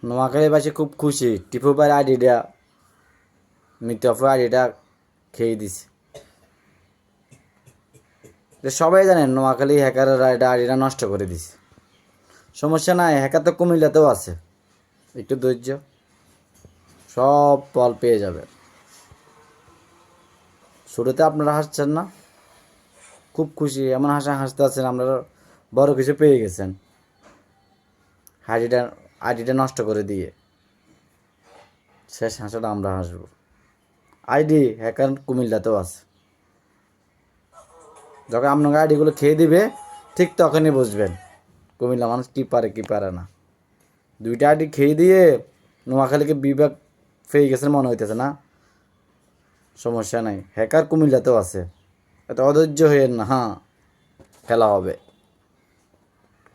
নোয়াখালীবাসী খুব খুশি, টিপু ভাইয়ের আইডিটা মিতফের আইডিটা খেয়ে দিছে। সবাই জানেন নোয়াখালী হ্যাকাররা এটা আইডিটা নষ্ট করে দিছে। সমস্যা নাই, হ্যাকার তো কুমিল্লাতেও আছে, একটু ধৈর্য, সব ফল পেয়ে যাবে। শুরুতে আপনারা হাসছেন না, খুব খুশি, এমন হাসতে আছেন আপনারা বড় কিছু পেয়ে গেছেন আইডিটা নষ্ট করে দিয়ে। শেষ হাসাটা আমরা হাসবো। আইডি হ্যাকার কুমিল্লাতেও আছে। যখন আপনাকে আইডিগুলো খেয়ে দিবে ঠিক তখনই বুঝবেন কুমিল্লা মানুষ কী পারে কী পারে না। দুইটা আইডি খেয়ে দিয়ে নোয়াখালীকে বিভাগ পেয়ে গেছেন মনে হইতেছে না? সমস্যা নাই, হ্যাকার কুমিল্লাতেও আছে, এত অধৈর্য হয়ে না, হ্যাঁ খেলা হবে।